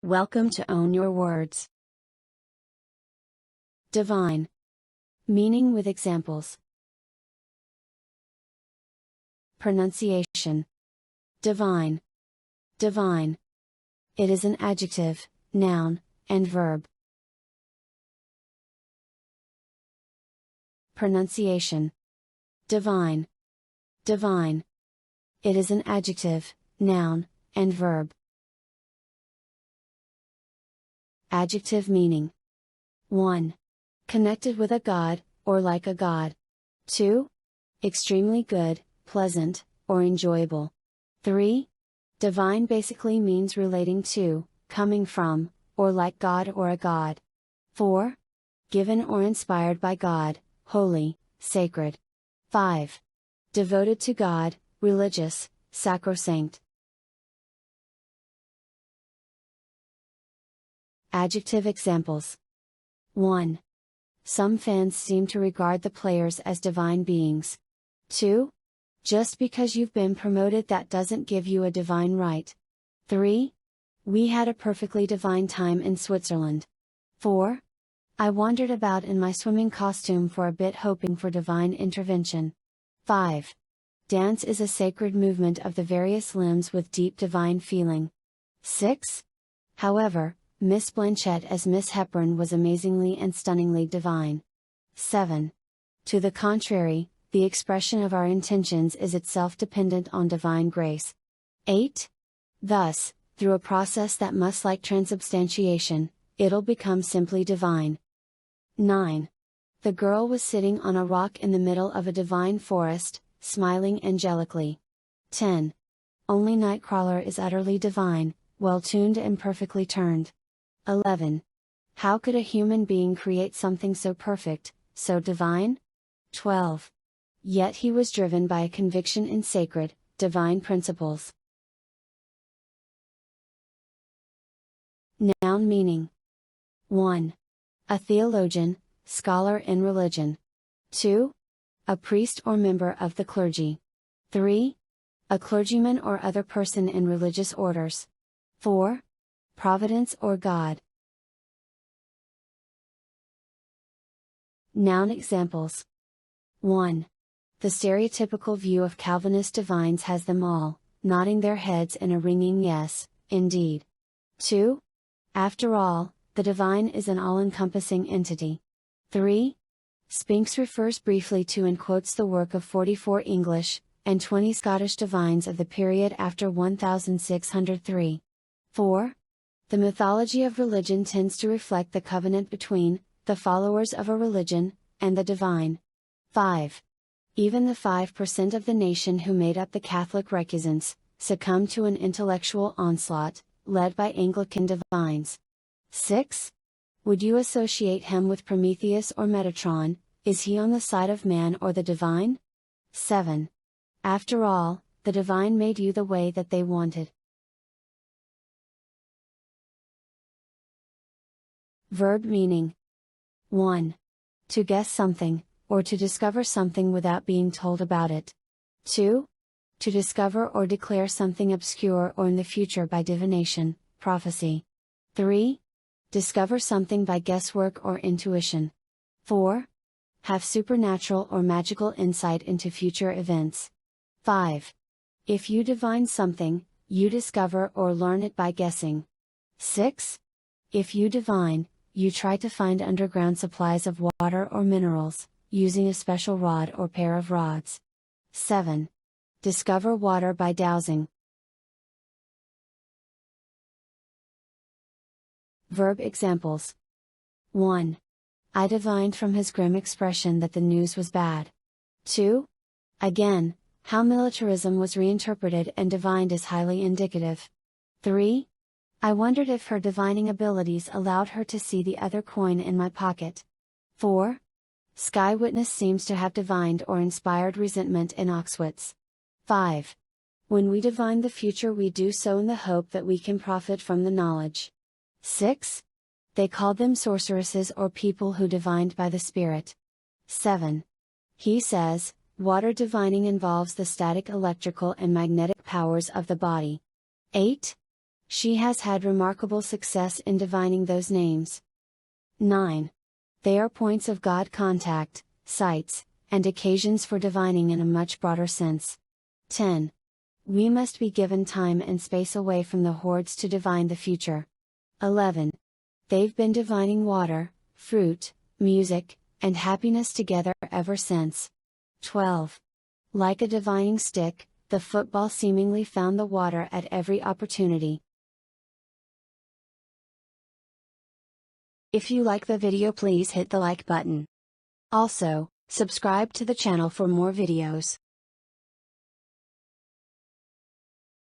Welcome to Own Your Words. Divine. Meaning with examples. Pronunciation. Divine. Divine. It is an adjective, noun, and verb. Pronunciation. Divine. Divine. It is an adjective, noun, and verb. Adjective meaning. 1. Connected with a god, or like a god. 2. Extremely good, pleasant, or enjoyable. 3. Divine basically means relating to, coming from, or like God or a god. 4. Given or inspired by God, holy, sacred. 5. Devoted to God, religious, sacrosanct. Adjective examples. 1. Some fans seem to regard the players as divine beings. 2. Just because you've been promoted, that doesn't give you a divine right. 3. We had a perfectly divine time in Switzerland. 4. I wandered about in my swimming costume for a bit, hoping for divine intervention. 5. Dance is a sacred movement of the various limbs with deep divine feeling. 6. However, Miss Blanchett as Miss Hepburn was amazingly and stunningly divine. 7. To the contrary, the expression of our intentions is itself dependent on divine grace. 8. Thus, through a process that must like transubstantiation, it'll become simply divine. 9. The girl was sitting on a rock in the middle of a divine forest, smiling angelically. 10. Only Nightcrawler is utterly divine, well-tuned and perfectly turned. 11. How could a human being create something so perfect, so divine? 12. Yet he was driven by a conviction in sacred, divine principles. Noun meaning. 1. A theologian, scholar in religion. 2. A priest or member of the clergy. 3. A clergyman or other person in religious orders. 4. Providence or God. Noun examples. 1. The stereotypical view of Calvinist divines has them all, nodding their heads in a ringing yes, indeed. 2. After all, the divine is an all-encompassing entity. 3. Spinks refers briefly to and quotes the work of 44 English, and 20 Scottish divines of the period after 1603. 4. The mythology of religion tends to reflect the covenant between, the followers of a religion, and the divine. 5. Even the 5% of the nation who made up the Catholic recusants, succumbed to an intellectual onslaught, led by Anglican divines. 6. Would you associate him with Prometheus or Metatron? Is he on the side of man or the divine? 7. After all, the divine made you the way that they wanted. Verb meaning. 1. To guess something, or to discover something without being told about it. 2. To discover or declare something obscure or in the future by divination, prophecy. 3. Discover something by guesswork or intuition. 4. Have supernatural or magical insight into future events. 5. If you divine something, you discover or learn it by guessing. 6. If you divine, you try to find underground supplies of water or minerals, using a special rod or pair of rods. 7. Discover water by dowsing. Verb examples. 1. I divined from his grim expression that the news was bad. 2. Again, how militarism was reinterpreted and divined is highly indicative. 3. I wondered if her divining abilities allowed her to see the other coin in my pocket. 4. Sky Witness seems to have divined or inspired resentment in Auschwitz. 5. When we divine the future, we do so in the hope that we can profit from the knowledge. 6. They called them sorceresses or people who divined by the Spirit. 7. He says, water divining involves the static electrical and magnetic powers of the body. 8. She has had remarkable success in divining those names. 9. They are points of God contact, sites, and occasions for divining in a much broader sense. 10. We must be given time and space away from the hordes to divine the future. 11. They've been divining water, fruit, music, and happiness together ever since. 12. Like a divining stick, the football seemingly found the water at every opportunity. If you like the video, please hit the like button. Also, subscribe to the channel for more videos.